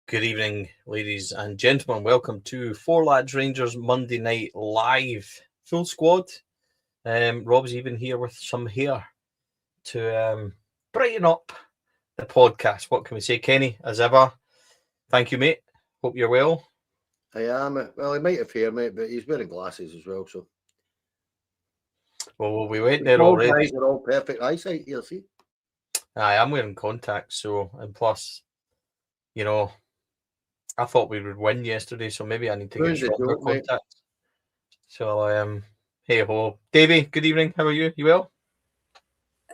Good evening, ladies and gentlemen. Welcome to Four Lads Rangers Monday Night Live. Full squad. Rob's even here with some hair to brighten up the podcast. What can we say, Kenny? As ever, thank you, mate. Hope you're well. I am. Well, he might have hair, mate, but he's wearing glasses as well. So, well, we went there already. Guys are all perfect eyesight here. See, I am wearing contacts, so and plus, I thought we would win yesterday, so maybe I need to get stronger contacts. So, hey ho, Davey. Good evening. How are you? You well?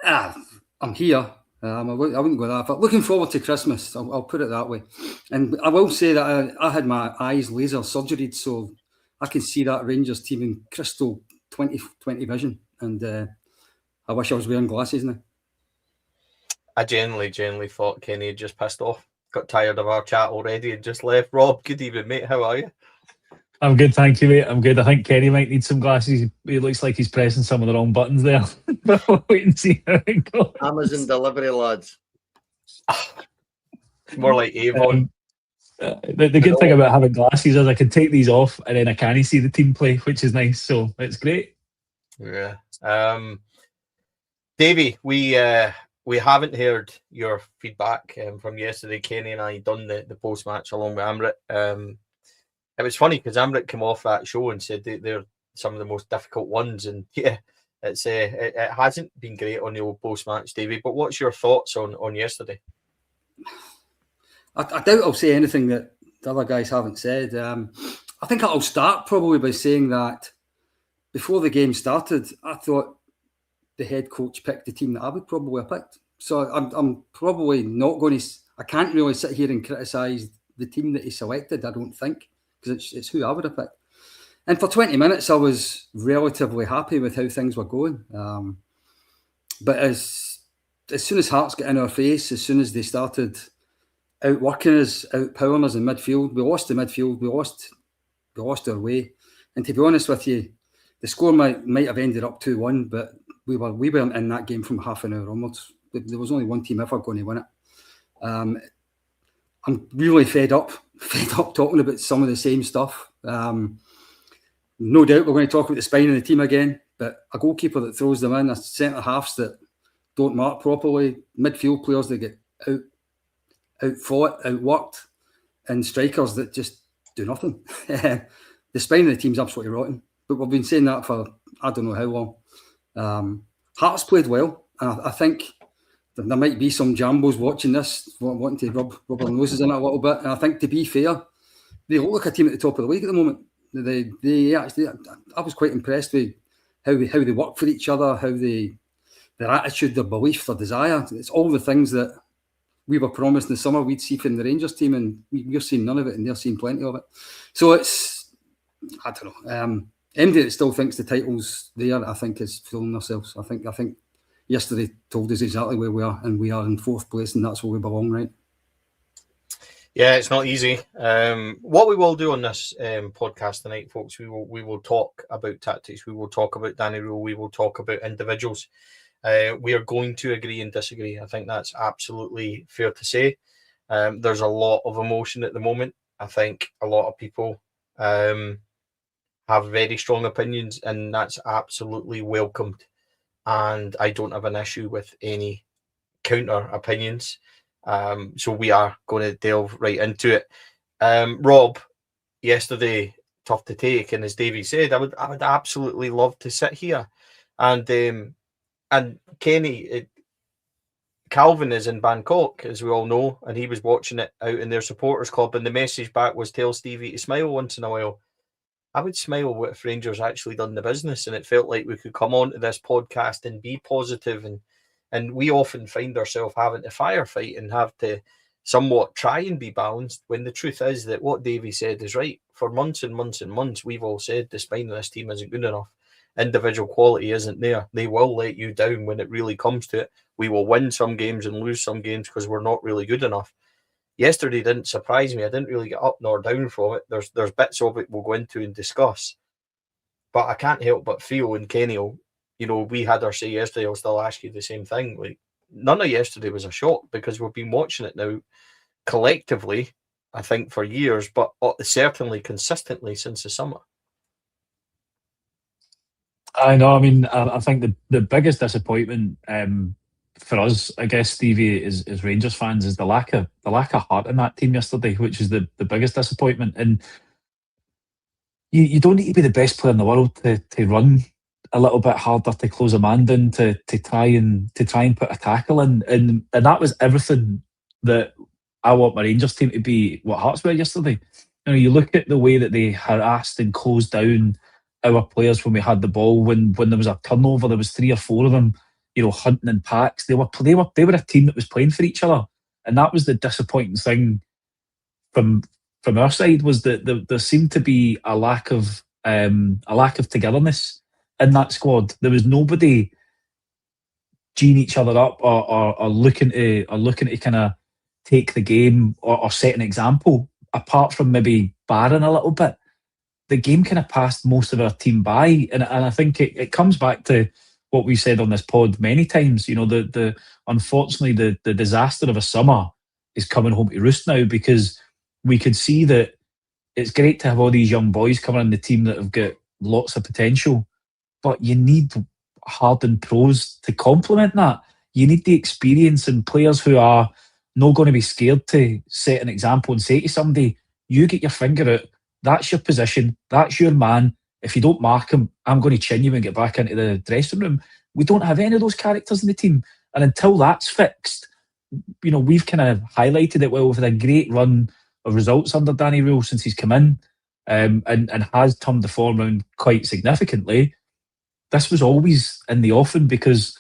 I'm here. I wouldn't go that far. Looking forward to Christmas. I'll put it that way. And I will say that I had my eyes laser surgery, so I can see that Rangers team in crystal 20/20 vision. And I wish I was wearing glasses now. I genuinely thought Kenny had just pissed off. Got tired of our chat already and just left. Rob, good evening, mate. How are you? I'm good, thank you, mate. I'm good. I think Kenny might need some glasses. He looks like he's pressing some of the wrong buttons there. But we'll wait and see how it goes. Amazon delivery, lads. It's more like Avon. The good thing about having glasses is I can take these off and then I can't see the team play, which is nice. So it's great. Yeah. Davey, we haven't heard your feedback from yesterday. Kenny and I done the post-match along with Amrit. It was funny because Amrit came off that show and said they're some of the most difficult ones. And yeah, it hasn't been great on the old post-match, Davey. But what's your thoughts on yesterday? I doubt I'll say anything that the other guys haven't said. I think I'll start probably by saying that before the game started, I thought the head coach picked the team that I would probably have picked. So I'm probably not going to... I can't really sit here and criticise the team that he selected, I don't think, because it's who I would have picked. And for 20 minutes, I was relatively happy with how things were going. But as soon as Hearts got in our face, as soon as they started outworking us, outpowering us in midfield, we lost the midfield, we lost our way. And to be honest with you, the score might have ended up 2-1, but we weren't in that game from half an hour onwards. There was only one team ever going to win it. I'm really fed up talking about some of the same stuff. No doubt we're going to talk about the spine of the team again, but a goalkeeper that throws them in, a centre-halves that don't mark properly, midfield players that get outfought, outworked, and strikers that just do nothing. The spine of the team's absolutely rotten, but we've been saying that for I don't know how long. Hearts played well, and I think there might be some jambos watching this, wanting to rub their noses in it a little bit. And I think, to be fair, they look like a team at the top of the league at the moment. They actually, I was quite impressed with how they work for each other, how their attitude, their belief, their desire. It's all the things that we were promised in the summer we'd see from the Rangers team, and we're seeing none of it, and they're seeing plenty of it. So it's, I don't know. Anybody that still thinks the title's there, I think, is fooling themselves. I think yesterday told us exactly where we are, and we are in fourth place, and that's where we belong, right? Yeah, it's not easy. What we will do on this podcast tonight, folks, we will talk about tactics. We will talk about Danny Röhl. We will talk about individuals. We are going to agree and disagree. I think that's absolutely fair to say. There's a lot of emotion at the moment. I think a lot of people have very strong opinions, and that's absolutely welcomed. And I don't have an issue with any counter opinions. So we are going to delve right into it. Rob, yesterday, tough to take, and as Davey said, I would absolutely love to sit here. And Kenny, Calvin is in Bangkok, as we all know, and he was watching it out in their supporters club, and the message back was, tell Stevie to smile once in a while. I would smile if Rangers actually done the business, and it felt like we could come onto this podcast and be positive, and we often find ourselves having to firefight and have to somewhat try and be balanced, when the truth is that what Davey said is right. For months and months and months, we've all said the spine of this team isn't good enough. Individual quality isn't there. They will let you down when it really comes to it. We will win some games and lose some games because we're not really good enough. Yesterday didn't surprise me. I didn't really get up nor down from it. There's bits of it we'll go into and discuss. But I can't help but feel, and Kenny, we had our say yesterday, I'll still ask you the same thing. Like, none of yesterday was a shock, because we've been watching it now collectively I think, for years, but certainly consistently since the summer. I know. I mean, I think the biggest disappointment for us, I guess, Stevie, is Rangers fans, is the lack of heart in that team yesterday, which is the biggest disappointment. And you don't need to be the best player in the world to run a little bit harder, to close a man down, to try and put a tackle in, and that was everything that I want my Rangers team to be. What Hearts were yesterday. You look at the way that they harassed and closed down our players when we had the ball. When there was a turnover, there was 3 or 4 of them, hunting in packs. They were a team that was playing for each other, and that was the disappointing thing from our side, was that there seemed to be a lack of togetherness in that squad. There was nobody geeing each other up or looking to kind of take the game or set an example. Apart from maybe Barron a little bit, the game kind of passed most of our team by, and I think it comes back to what we said on this pod many times. Unfortunately the disaster of a summer is coming home to roost now, because we could see that it's great to have all these young boys coming in the team that have got lots of potential, but you need hardened pros to complement that. You need the experience and players who are not going to be scared to set an example and say to somebody, you get your finger out, that's your position, that's your man. If you don't mark him, I'm going to chin you and get back into the dressing room. We don't have any of those characters in the team. And until that's fixed, we've kind of highlighted it well. We've had a great run of results under Danny Röhl since he's come in, and has turned the form around quite significantly. This was always in the offing, because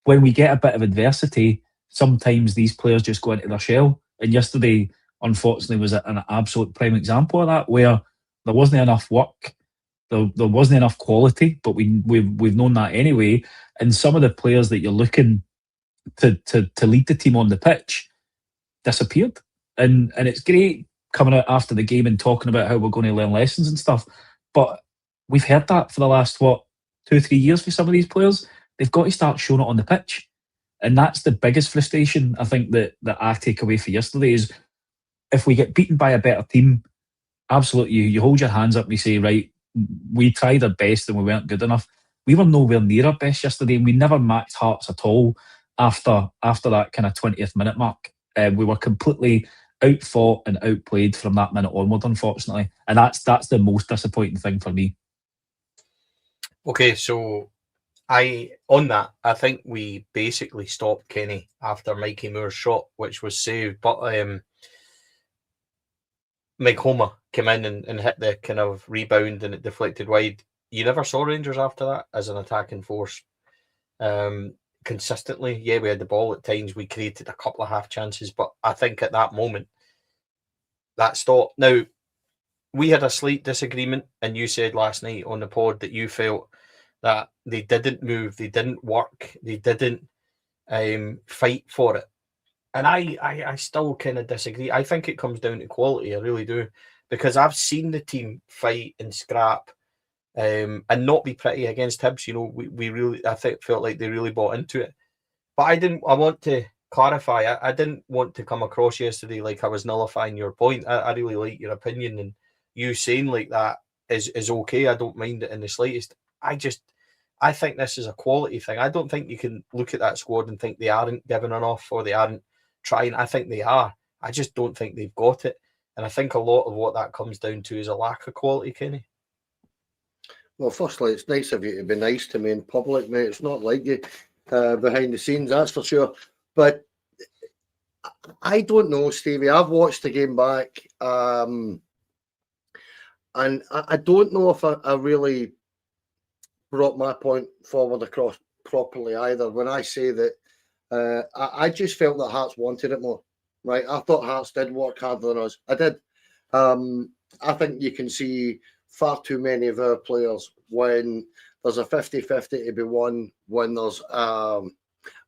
when we get a bit of adversity, sometimes these players just go into their shell. And yesterday, unfortunately, was an absolute prime example of that, where there wasn't enough work, there wasn't enough quality, but we've known that anyway. And some of the players that you're looking to lead the team on the pitch disappeared. And it's great coming out after the game and talking about how we're going to learn lessons and stuff, but we've heard that for the last 2-3 years for some of these players. They've got to start showing it on the pitch. And that's the biggest frustration, I think, that I take away for yesterday, is if we get beaten by a better team, absolutely, you hold your hands up and you say, right, we tried our best and we weren't good enough. We were nowhere near our best yesterday, and we never matched Hearts at all after that kind of 20th minute mark. We were completely outfought and outplayed from that minute onward, unfortunately. And that's the most disappointing thing for me. Okay, so I think we basically stopped Kenny after Mikey Moore's shot, which was saved, but Mike Homer came in and hit the kind of rebound, and it deflected wide. You never saw Rangers after that as an attacking force. Consistently, yeah, we had the ball at times. We created a couple of half chances, but I think at that moment, that stopped. Now, we had a slight disagreement, and you said last night on the pod that you felt that they didn't move, they didn't work, they didn't fight for it. And I still kind of disagree. I think it comes down to quality, I really do, because I've seen the team fight and scrap and not be pretty against Hibs. We really, I think, felt like they really bought into it. But I want to clarify, I didn't want to come across yesterday like I was nullifying your point. I really like your opinion, and you saying like that is okay. I don't mind it in the slightest. I think this is a quality thing. I don't think you can look at that squad and think they aren't giving enough or they aren't trying. I think they are. I just don't think they've got it. And I think a lot of what that comes down to is a lack of quality, Kenny. Well, firstly, it's nice of you to be nice to me in public, mate. It's not like you behind the scenes, that's for sure. But I don't know, Stevie. I've watched the game back, and I don't know if I really brought my point forward across properly either. When I say that I just felt that Hearts wanted it more, right? I thought Hearts did work harder than us. I did. I think you can see far too many of our players when there's a 50-50 to be won, when there's a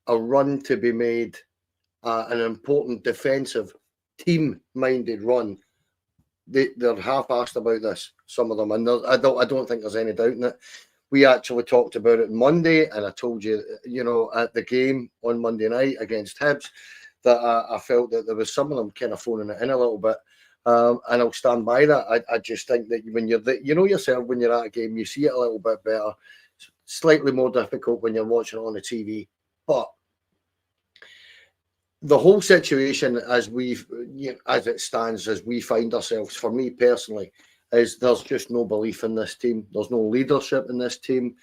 run to be made, an important defensive, team-minded run. They're half-assed about this, some of them, and I don't think there's any doubt in it. We actually talked about it Monday, and I told you, at the game on Monday night against Hibs, that I felt that there was some of them kind of phoning it in a little bit. And I'll stand by that. I just think that when you're you know yourself, when you're at a game, you see it a little bit better. It's slightly more difficult when you're watching it on the TV. But the whole situation as it stands, as we find ourselves, for me personally, is there's just no belief in this team. There's no leadership in this team.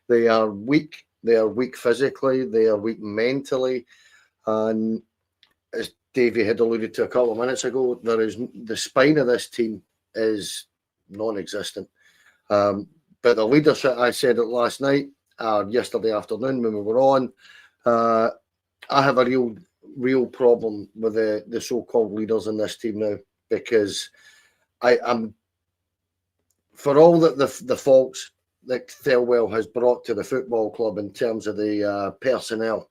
They are weak. They are weak physically. They are weak mentally. And as Davey had alluded to a couple of minutes ago, the spine of this team is non-existent. But the leadership, I said it last night, yesterday afternoon when we were on, I have a real problem with the so-called leaders in this team now, because I'm, for all that the faults that Thelwell has brought to the football club in terms of the personnel,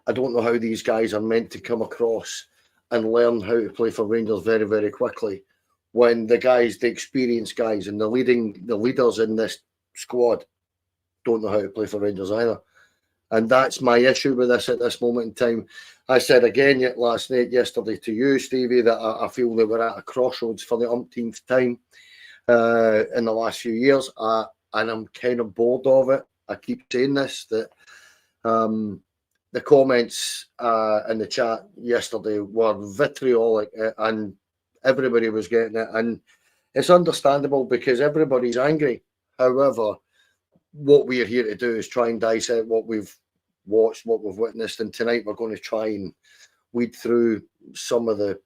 I don't know how these guys are meant to come across and learn how to play for Rangers very, very quickly when the experienced guys and the leaders in this squad don't know how to play for Rangers either. And that's my issue with this at this moment in time. I said again yesterday to you, Stevie, that I feel that we're at a crossroads for the umpteenth time in the last few years. And I'm kind of bored of it. I keep saying this, that the comments in the chat yesterday were vitriolic, and everybody was getting it. And it's understandable because everybody's angry. However, what we're here to do is try and dissect what we've watched, what we've witnessed, and tonight we're going to try and weed through some of the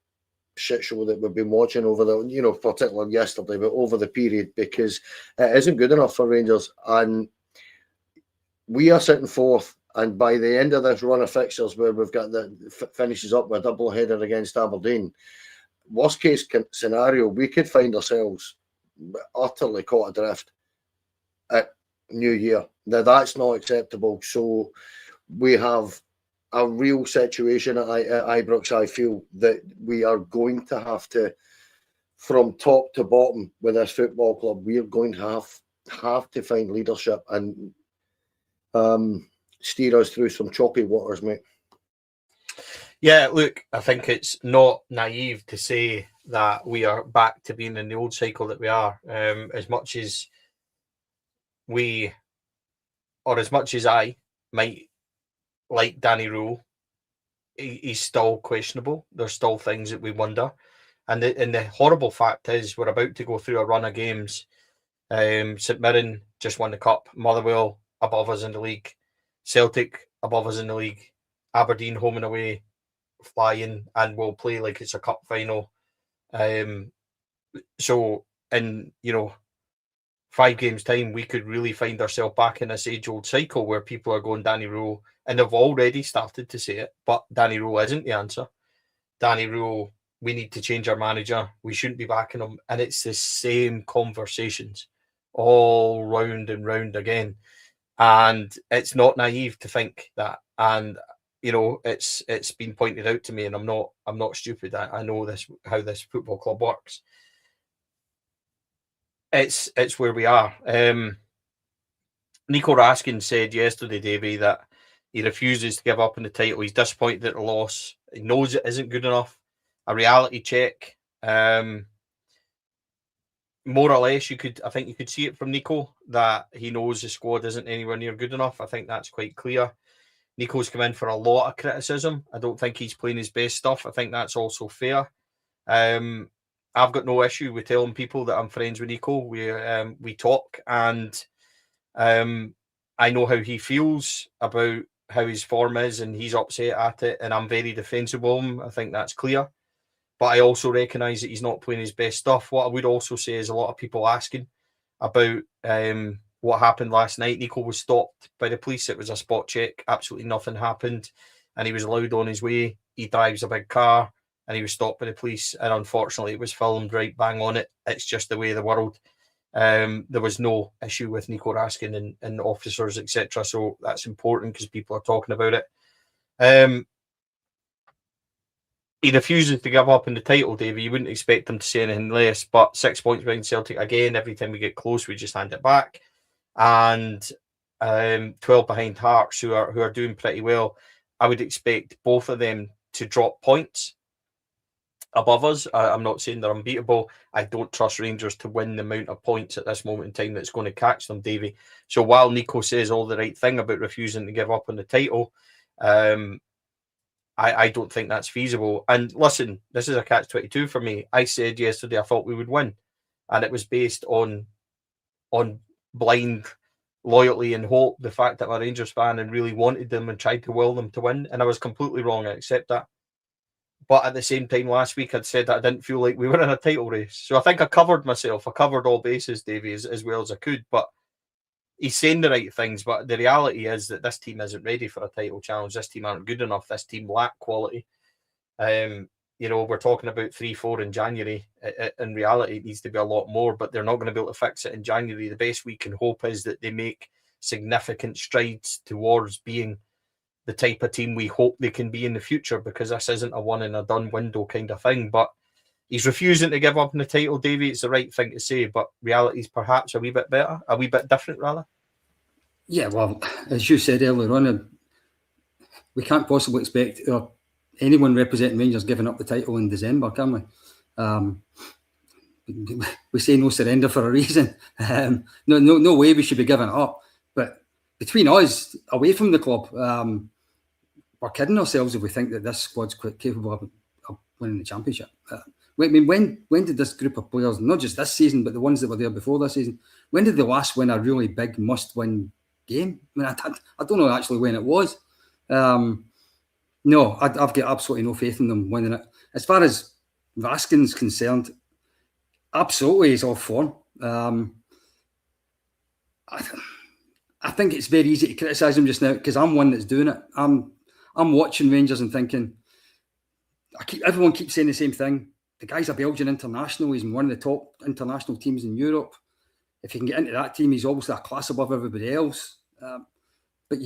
shit show that we've been watching over the, particularly yesterday, but over the period, because it isn't good enough for Rangers. And we are sitting fourth, and by the end of this run of fixtures, where we've got finishes up with a double header against Aberdeen, worst case scenario, we could find ourselves utterly caught adrift at New Year. Now that's not acceptable. So we have a real situation at Ibrox. I feel that we are going to have to, from top to bottom with this football club, we are going to have to find leadership and steer us through some choppy waters, mate. Yeah, look, I think it's not naive to say that we are back to being in the old cycle that we are. As much as I might like Danny Röhl, he's still questionable. There's still things that we wonder. And the horrible fact is we're about to go through a run of games. St Mirren just won the cup. Motherwell above us in the league. Celtic above us in the league. Aberdeen home and away, flying, and will play like it's a cup final. So in 5 games time, we could really find ourselves back in this age-old cycle where people are going Danny Röhl, and they've already started to say it, but Danny Röhl isn't the answer. Danny Röhl, we need to change our manager. We shouldn't be backing him. And it's the same conversations all round and round again. And it's not naive to think that. And it's been pointed out to me, and I'm not stupid. I know how this football club works. It's where we are. Nico Raskin said yesterday, Davey, that he refuses to give up on the title. He's disappointed at the loss. He knows it isn't good enough. A reality check. More or less, I think you could see it from Nico that he knows the squad isn't anywhere near good enough. I think that's quite clear. Nico's come in for a lot of criticism. I don't think he's playing his best stuff. I think that's also fair. I've got no issue with telling people that I'm friends with Nico. We talk, and I know how he feels about how his form is, and he's upset at it, and I'm very defensive of him. I think that's clear. But I also recognise that he's not playing his best stuff. What I would also say is a lot of people asking about what happened last night. Nico was stopped by the police. It was a spot check. Absolutely nothing happened. And he was allowed on his way. He drives a big car, and he was stopped by the police. And unfortunately, it was filmed right bang on it. It's just the way of the world. There was no issue with Nico Raskin and officers, etc. So that's important because people are talking about it. He refuses to give up on the title, Davey. You wouldn't expect him to say anything less, but 6 points behind Celtic again. Every time we get close, we just hand it back. And 12 behind Hearts, who are doing pretty well. I would expect both of them to drop points above us. I'm not saying they're unbeatable. I don't trust Rangers to win the amount of points at this moment in time that's going to catch them, Davy. So while Nico says all the right thing about refusing to give up on the title, I don't think that's feasible. And listen, this is a catch-22 for me. I said yesterday I thought we would win, and it was based on blind loyalty and hope, the fact that I'm a Rangers fan and really wanted them and tried to will them to win, and I was completely wrong. I accept that. But at the same time, last week I'd said that I didn't feel like we were in a title race. So I think I covered myself. I covered all bases, Davey, as well as I could. But he's saying the right things. But the reality is that this team isn't ready for a title challenge. This team aren't good enough. This team lack quality. We're talking about 3-4 in January. In reality, it needs to be a lot more, but they're not going to be able to fix it in January. The best we can hope is that they make significant strides towards being the type of team we hope they can be in the future, because this isn't a one and a done window kind of thing. But he's refusing to give up on the title, Davey. It's the right thing to say, but reality is perhaps a wee bit better, a wee bit different, rather. Yeah, well, as you said earlier on, we can't possibly expect anyone representing Rangers giving up the title in December, can we? We say no surrender for a reason. No way we should be giving it up. But between us, away from the club, we're kidding ourselves if we think that this squad's quite capable of winning the championship. When did this group of players, not just this season, but the ones that were there before this season, when did they last win a really big must-win game? I don't know actually when it was. No, I've got absolutely no faith in them winning it. As far as Raskin's concerned, absolutely he's off form. I think it's very easy to criticise him just now because I'm one that's doing it. I'm watching Rangers and thinking, everyone keeps saying the same thing. The guy's a Belgian international. He's in one of the top international teams in Europe. If he can get into that team, he's obviously a class above everybody else. But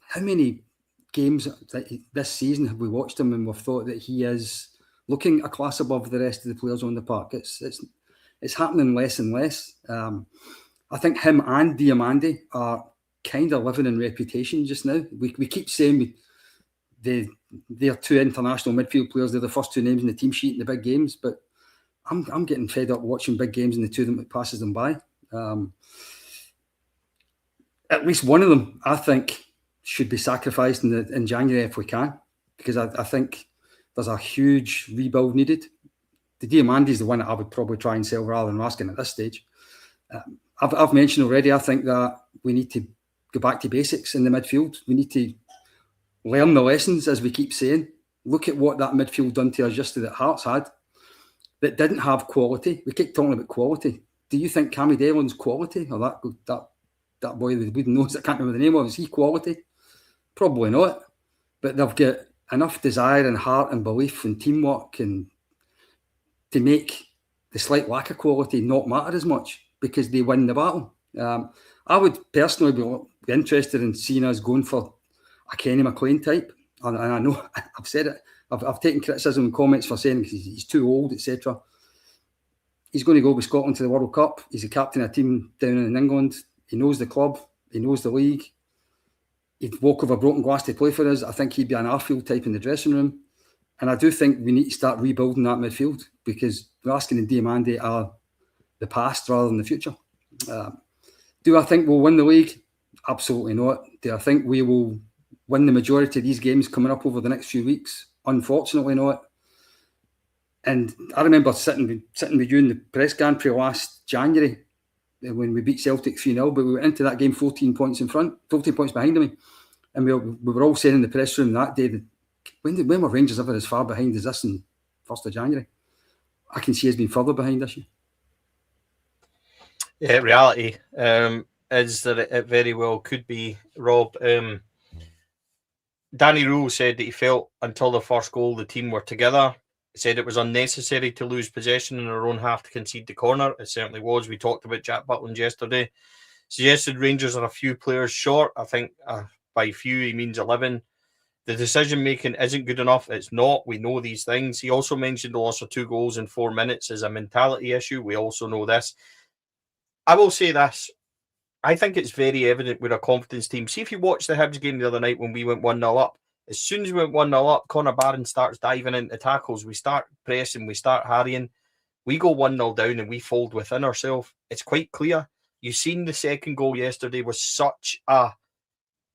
how many games this season have we watched him and we've thought that he is looking a class above the rest of the players on the park? It's happening less and less. I think him and Diamandi are kind of living in reputation just now. We keep saying they're two international midfield players. They're the first two names in the team sheet in the big games. But I'm getting fed up watching big games and the two of them passes them by. At least one of them, I think, should be sacrificed in January if we can, because I think there's a huge rebuild needed. The Diamandi is the one that I would probably try and sell rather than Raskin at this stage. I've mentioned already, I think that we need to go back to basics in the midfield. We need to learn the lessons, as we keep saying. Look at what that midfield done to us yesterday that Hearts had, that didn't have quality. We keep talking about quality. Do you think Cammy Dillon's quality, or that boy with the wooden nose that I can't remember the name of, is he quality? Probably not. But they've got enough desire and heart and belief and teamwork and to make the slight lack of quality not matter as much, because they win the battle. I would personally be interested in seeing us going for a Kenny McLean type. And I know I've said it. I've taken criticism and comments for saying he's too old, etc. He's going to go with Scotland to the World Cup. He's a captain of a team down in England. He knows the club. He knows the league. He'd walk over broken glass to play for us. I think he'd be an Arfield type in the dressing room. And I do think we need to start rebuilding that midfield, because Raskin and Diamandi are the past rather than the future. Do I think we'll win the league? Absolutely not. Do I think we will win the majority of these games coming up over the next few weeks? Unfortunately not. And I remember sitting with you in the press gantry last January when we beat Celtic 3-0, but we went into that game 14 points behind them. And we were all saying in the press room that day that when were Rangers ever as far behind as this in 1st of January? I can see us being further behind this year. Yeah, reality is that it very well could be, Rob. Danny Röhl said that he felt until the first goal the team were together. He said it was unnecessary to lose possession in our own half to concede the corner. It certainly was. We talked about Jack Butland yesterday. Suggested Rangers are a few players short. I think by few he means 11. The decision-making isn't good enough. It's not. We know these things. He also mentioned the loss of 2 goals in 4 minutes as a mentality issue. We also know this. I will say this. I think it's very evident we're a confidence team. See, if you watch the Hibs game the other night when we went 1-0 up, as soon as we went 1-0 up, Connor Barron starts diving into tackles. We start pressing, we start harrying. We go 1-0 down and we fold within ourselves. It's quite clear. You've seen the second goal yesterday was such a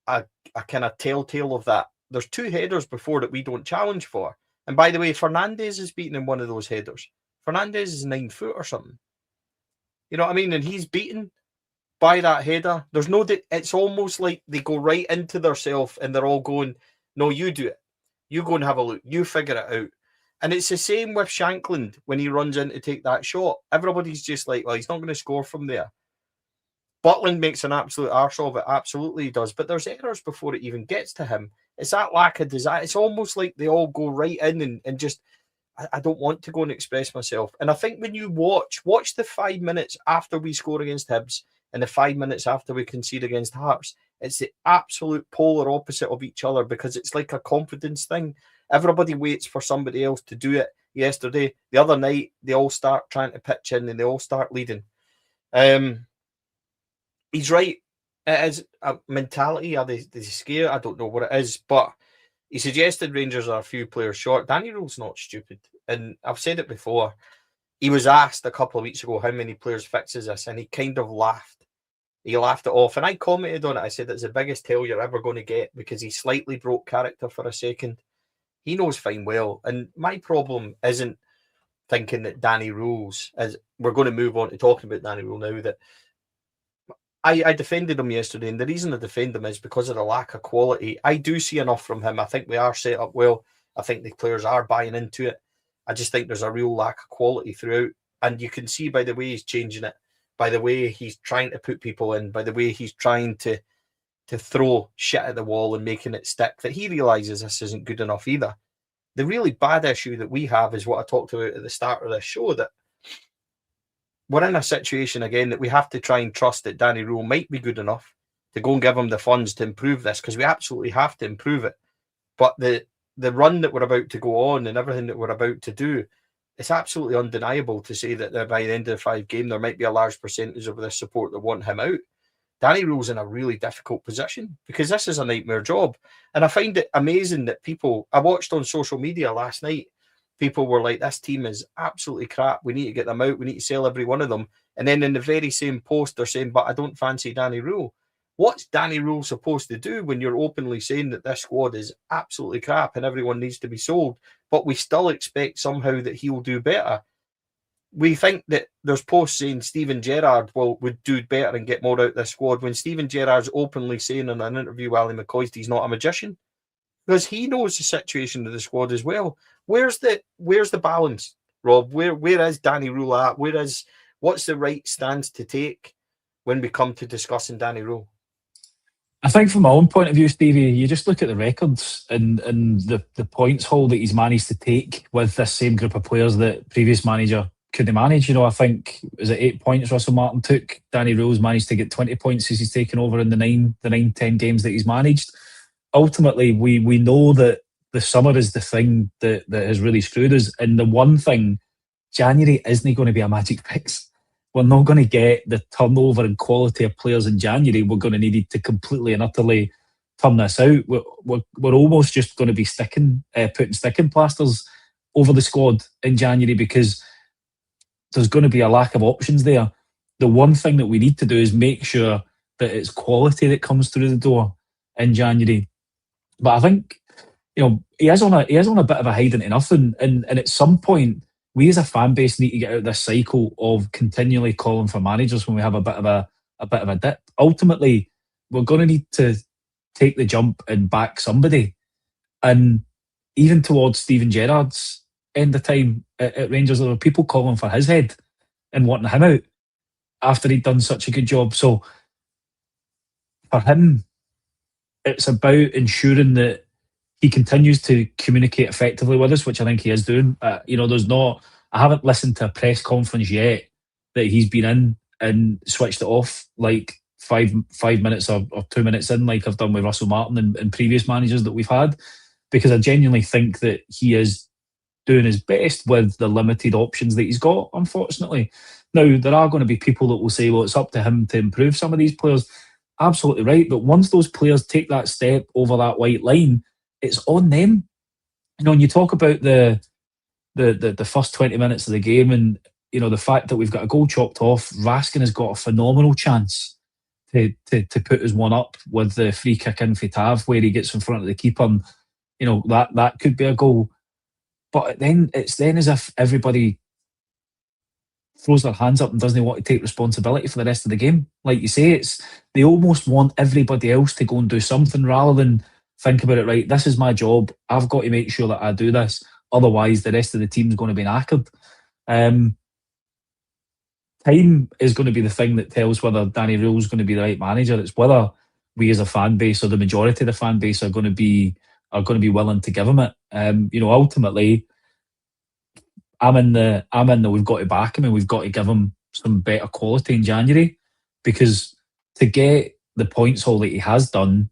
kind of telltale of that. There's 2 headers before that we don't challenge for. And by the way, Fernandes is beaten in one of those headers. Fernandes is 9 foot or something. You know what I mean? And he's beaten by that header. There's no, it's almost like they go right into themselves and they're all going, no, you do it. You go and have a look. You figure it out. And it's the same with Shankland when he runs in to take that shot. Everybody's just like, well, he's not going to score from there. Butland makes an absolute arse of it. Absolutely he does. But there's errors before it even gets to him. It's that lack of desire. It's almost like they all go right in and just, I don't want to go and express myself. And I think when you watch the 5 minutes after we score against Hibs and the 5 minutes after we concede against Hearts, it's the absolute polar opposite of each other because it's like a confidence thing. Everybody waits for somebody else to do it. Yesterday, the other night, they all start trying to pitch in and they all start leading. He's right. It is a mentality. Are they scared? I don't know what it is. But he suggested Rangers are a few players short. Danny Röhl's not stupid. And I've said it before. He was asked a couple of weeks ago how many players fixes this, and he kind of laughed. He laughed it off. And I commented on it. I said it's the biggest tell you're ever going to get because he slightly broke character for a second. He knows fine well. And my problem isn't thinking that Danny Röhl's, as we're going to move on to talking about Danny Röhl now, that I defended him yesterday, and the reason I defend him is because of the lack of quality. I do see enough from him. I think we are set up well. I think the players are buying into it. I just think there's a real lack of quality throughout, and you can see by the way he's changing it, by the way he's trying to put people in, by the way he's trying to throw shit at the wall and making it stick, that he realises this isn't good enough either. The really bad issue that we have is what I talked about at the start of this show, that we're in a situation again that we have to try and trust that Danny Röhl might be good enough to go and give him the funds to improve this, because we absolutely have to improve it. But the run that we're about to go on and everything that we're about to do, it's absolutely undeniable to say that by the end of the 5 game, there might be a large percentage of this support that want him out. Danny Röhl's in a really difficult position because this is a nightmare job. And I find it amazing that people, I watched on social media last night, people were like, this team is absolutely crap. We need to get them out. We need to sell every one of them. And then in the very same post, they're saying, but I don't fancy Danny Röhl. What's Danny Röhl supposed to do when you're openly saying that this squad is absolutely crap and everyone needs to be sold, but we still expect somehow that he'll do better? We think that there's posts saying Steven Gerrard would do better and get more out of this squad, when Steven Gerrard's openly saying in an interview with Ali McCoist he's not a magician, because he knows the situation of the squad as well. Where's the balance, Rob? Where is Danny Röhl at? What's the right stance to take when we come to discussing Danny Röhl? I think from my own point of view, Stevie, you just look at the records and the points haul that he's managed to take with this same group of players that previous manager couldn't manage. You know, I think, is it 8 points Russell Martin took? Danny Röhl's managed to get 20 points as he's taken over in the 9-10 games that he's managed. Ultimately, we know that the summer is the thing that has really screwed us. And the one thing, January isn't going to be a magic fix. We're not going to get the turnover and quality of players in January. We're going to need to completely and utterly turn this out. We're almost just going to be putting sticking plasters over the squad in January because there's going to be a lack of options there. The one thing that we need to do is make sure that it's quality that comes through the door in January. But I think, you know, he is on a bit of a hiding to nothing, and at some point, we as a fan base need to get out of this cycle of continually calling for managers when we have a bit of a dip. Ultimately, we're going to need to take the jump and back somebody. And even towards Steven Gerrard's end of time at Rangers, there were people calling for his head and wanting him out after he'd done such a good job. So for him, it's about ensuring that he continues to communicate effectively with us, which I think he is doing. I haven't listened to a press conference yet that he's been in and switched it off like five minutes or 2 minutes in, like I've done with Russell Martin and previous managers that we've had, because I genuinely think that he is doing his best with the limited options that he's got, unfortunately. Now, there are going to be people that will say, well, it's up to him to improve some of these players. Absolutely right. But once those players take that step over that white line, it's on them. And you talk about the first 20 minutes of the game, and the fact that we've got a goal chopped off. Raskin has got a phenomenal chance to put his one up with the free kick in for Tav, where he gets in front of the keeper, and that could be a goal. But then it's as if everybody throws their hands up and doesn't want to take responsibility for the rest of the game. Like you say, they almost want everybody else to go and do something rather than think about it. Right, this is my job. I've got to make sure that I do this. Otherwise, the rest of the team's going to be knackered. Time is going to be the thing that tells whether Danny Röhl is going to be the right manager. It's whether we as a fan base, or the majority of the fan base, are going to be willing to give him it. Ultimately, I'm in the we've got to back him, and we've got to give him some better quality in January, because to get the points haul that he has done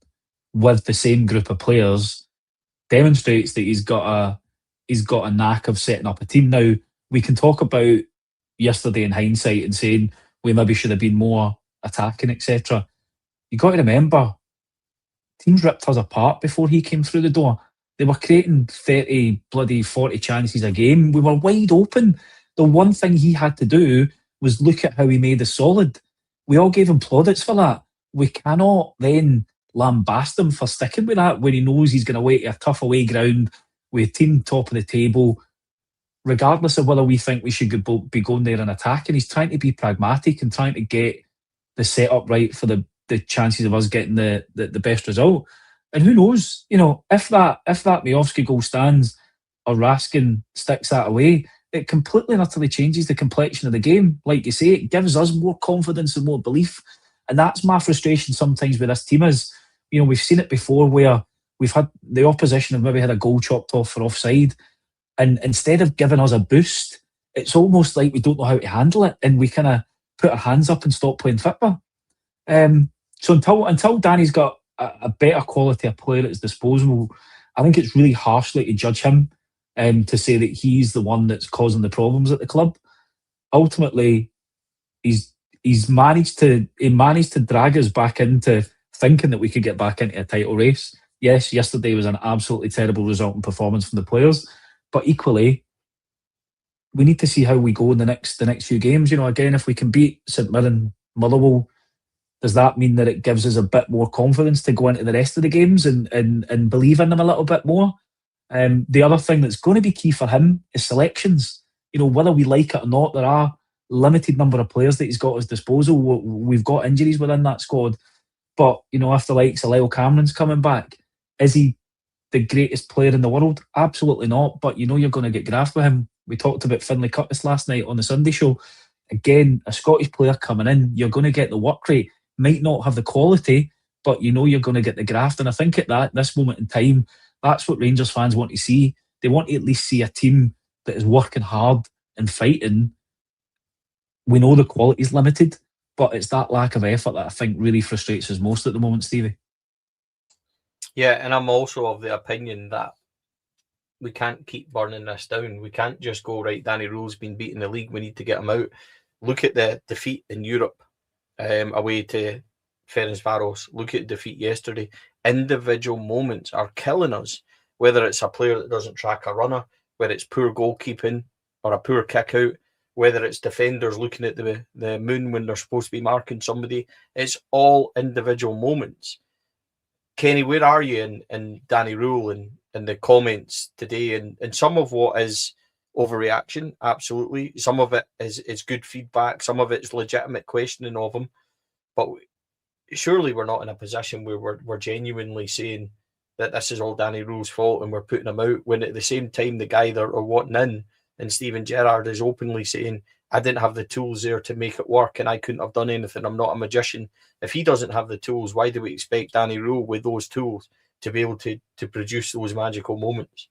with the same group of players demonstrates that he's got a knack of setting up a team. Now, we can talk about yesterday in hindsight and saying we maybe should have been more attacking, etc. You got to remember, teams ripped us apart before he came through the door. They were creating 30, bloody 40 chances a game. We were wide open. The one thing he had to do was look at how he made us solid. We all gave him plaudits for that. We cannot then lambast him for sticking with that when he knows he's going to wait a tough away ground with a team top of the table, regardless of whether we think we should be going there and attacking. He's trying to be pragmatic and trying to get the setup right for the chances of us getting the best result. And who knows, if that Miovski goal stands or Raskin sticks that away, it completely and utterly changes the complexion of the game. Like you say, it gives us more confidence and more belief. And that's my frustration sometimes with this team is, we've seen it before where we've had the opposition have maybe had a goal chopped off for offside, and instead of giving us a boost, it's almost like we don't know how to handle it, and we kind of put our hands up and stop playing football. So until Danny's got a better quality of player at his disposal, I think it's really harshly to judge him to say that he's the one that's causing the problems at the club. Ultimately, he's managed to drag us back into thinking that we could get back into a title race. Yes, yesterday was an absolutely terrible result and performance from the players, but equally, we need to see how we go in the next few games. Again, if we can beat St Mirren, Motherwell, does that mean that it gives us a bit more confidence to go into the rest of the games and believe in them a little bit more? The other thing that's going to be key for him is selections. Whether we like it or not, there are limited number of players that he's got at his disposal. We've got injuries within that squad. But, if the likes of Lyle Cameron's coming back, is he the greatest player in the world? Absolutely not. But you're going to get graft with him. We talked about Finlay Curtis last night on the Sunday show. Again, a Scottish player coming in, you're going to get the work rate. Might not have the quality, but you're going to get the graft. And I think at this moment in time, that's what Rangers fans want to see. They want to at least see a team that is working hard and fighting. We know the quality is limited, but it's that lack of effort that I think really frustrates us most at the moment, Stevie. Yeah, and I'm also of the opinion that we can't keep burning this down. We can't just go, right, Danny Röhl's been beating the league, we need to get him out. Look at the defeat in Europe away to Ferencváros. Look at defeat yesterday. Individual moments are killing us, whether it's a player that doesn't track a runner, whether it's poor goalkeeping or a poor kick out, whether it's defenders looking at the moon when they're supposed to be marking somebody. It's all individual moments. Kenny, where are you in Danny Röhl and the comments today? And some of what is overreaction, absolutely. Some of it is good feedback. Some of it's legitimate questioning of him. But surely we're not in a position where we're genuinely saying that this is all Danny Röhl's fault and we're putting him out, when at the same time the guy that are wanting in, and Steven Gerrard, is openly saying, I didn't have the tools there to make it work and I couldn't have done anything. I'm not a magician. If he doesn't have the tools, why do we expect Danny Röhl with those tools to be able to produce those magical moments?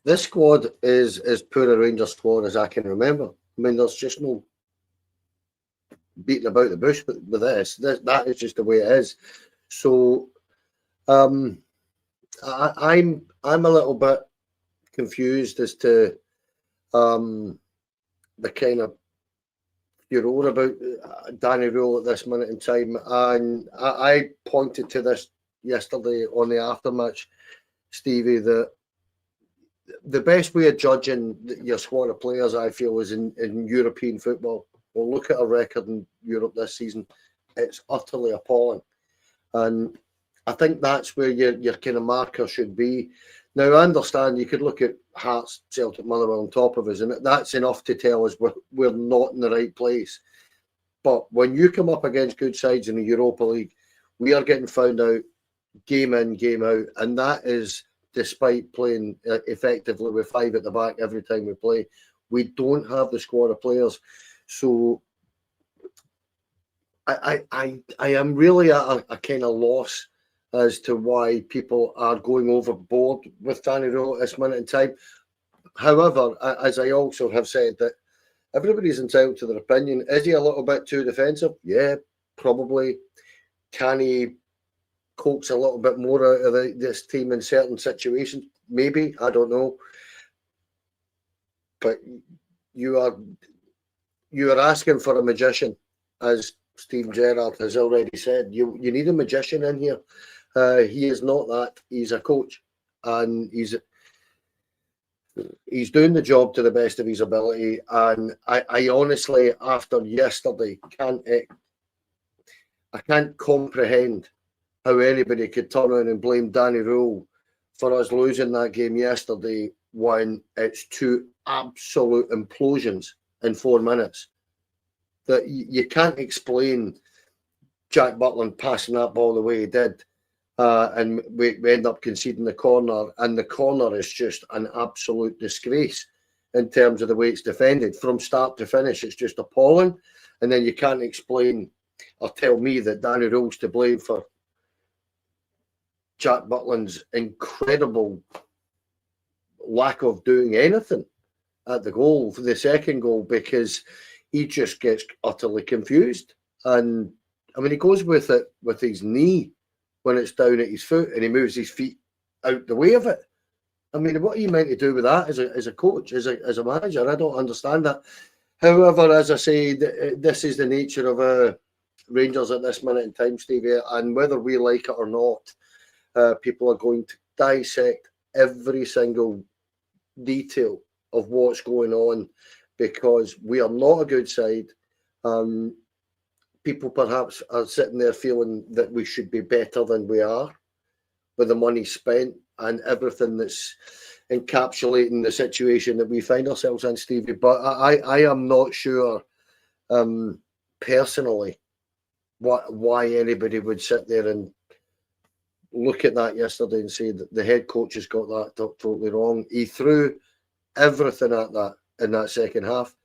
This squad is as poor a Rangers squad as I can remember. I mean, there's just no beating about the bush with this. That is just the way it is. So I'm a little bit confused as to the kind of furore about Danny Röhl at this minute in time, and I pointed to this yesterday on the aftermatch, Stevie, that the best way of judging your squad of players, I feel, is in European football. Well, look at our record in Europe this season. It's utterly appalling. And I think that's where your kind of marker should be. Now, I understand you could look at Hearts, Celtic, Motherwell on top of us, and that's enough to tell us we're not in the right place. But when you come up against good sides in the Europa League, we are getting found out game in, game out. And that is despite playing effectively with 5 at the back every time we play. We don't have the squad of players. So I am really at a kind of loss as to why people are going overboard with Danny Röhl at this minute in time. However, as I also have said, that everybody's entitled to their opinion. Is he a little bit too defensive? Yeah, probably. Can he coax a little bit more out of this team in certain situations? Maybe, I don't know. But you are asking for a magician, as Steven Gerrard has already said. You need a magician in here. He is not that. He's a coach, and he's doing the job to the best of his ability. And I honestly, after yesterday, I can't comprehend how anybody could turn around and blame Danny Röhl for us losing that game yesterday when it's 2 absolute implosions in 4 minutes. That you can't explain Jack Butland passing that ball the way he did, and we end up conceding the corner, and the corner is just an absolute disgrace in terms of the way it's defended from start to finish. It's just appalling, and then you can't explain or tell me that Danny Röhl's to blame for Jack Butland's incredible lack of doing anything at the goal for the second goal, because he just gets utterly confused. And I mean, he goes with it with his knee when it's down at his foot, and he moves his feet out the way of it. I mean, what are you meant to do with that as a coach, as a manager? I don't understand that. However, as I say, this is the nature of Rangers at this minute in time, Stevie, and whether we like it or not, people are going to dissect every single detail of what's going on, because we are not a good side. People perhaps are sitting there feeling that we should be better than we are with the money spent and everything that's encapsulating the situation that we find ourselves in, Stevie. But I am not sure personally why anybody would sit there and look at that yesterday and say that the head coach has got that totally wrong. He threw everything at that in that second half.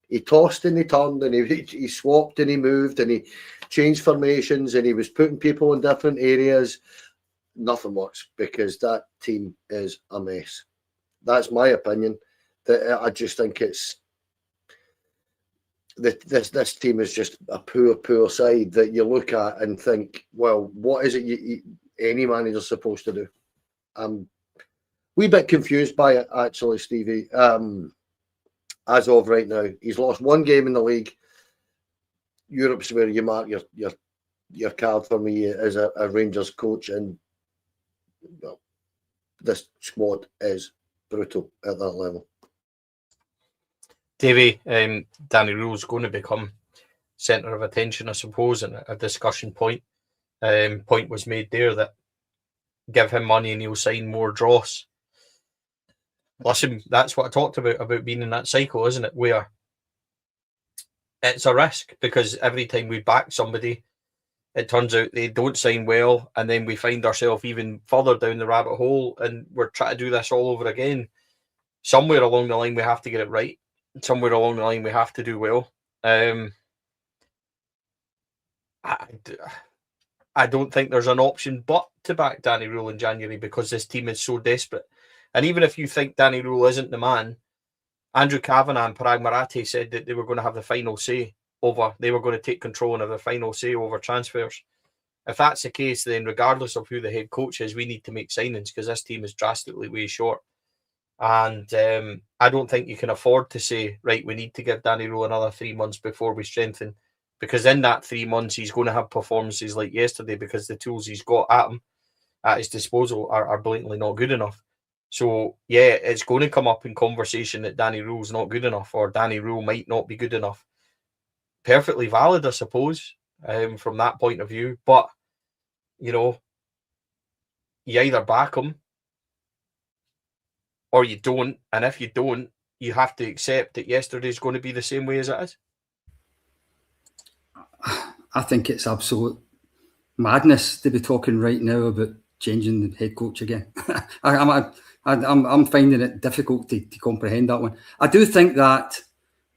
He tossed and he turned and he swapped and he moved and he changed formations and he was putting people in different areas. Nothing works because that team is a mess. That's my opinion. That I just think it's this team is just a poor side that you look at and think, well, what is it any manager's supposed to do? I'm a wee bit confused by it, actually, Stevie. As of right now, he's lost 1 game in the league. Europe's where you mark your card for me as a Rangers coach, and well, this squad is brutal at that level. Davey, Danny Röhl's going to become centre of attention, I suppose, and a discussion point. Point was made there that give him money and he'll sign more dross. Listen, that's what I talked about being in that cycle, isn't it? Where it's a risk because every time we back somebody, it turns out they don't sign well, and then we find ourselves even further down the rabbit hole, and we're trying to do this all over again. Somewhere along the line, we have to get it right. Somewhere along the line, we have to do well. I don't think there's an option but to back Danny Röhl in January because this team is so desperate. And even if you think Danny Röhl isn't the man, Andrew Kavanagh and Parag Marathi said that they were going to have the final say they were going to take control and have the final say over transfers. If that's the case, then regardless of who the head coach is, we need to make signings because this team is drastically way short. And I don't think you can afford to say, right, we need to give Danny Rohl another 3 months before we strengthen. Because in that 3 months, he's going to have performances like yesterday because the tools he's got at him, at his disposal, are blatantly not good enough. So, yeah, it's going to come up in conversation that Danny Rohl's not good enough or Danny Rohl might not be good enough. Perfectly valid, I suppose, from that point of view. But, you know, you either back him or you don't. And if you don't, you have to accept that yesterday's going to be the same way as it is. I think it's absolute madness to be talking right now about changing the head coach again. I'm finding it difficult to comprehend that one. I do think that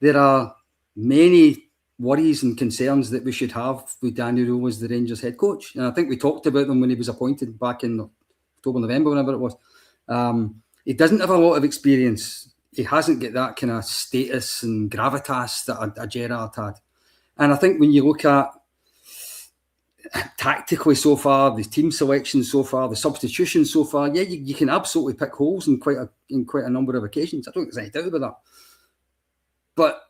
there are many worries and concerns that we should have with Danny Rohl as the Rangers head coach. And I think we talked about them when he was appointed back in October, November, whenever it was. He doesn't have a lot of experience. He hasn't got that kind of status and gravitas that a Gerrard had. And I think when you look at tactically so far, the team selection so far, the substitution so far, yeah, you can absolutely pick holes in quite a number of occasions. I don't think there's any doubt about that. But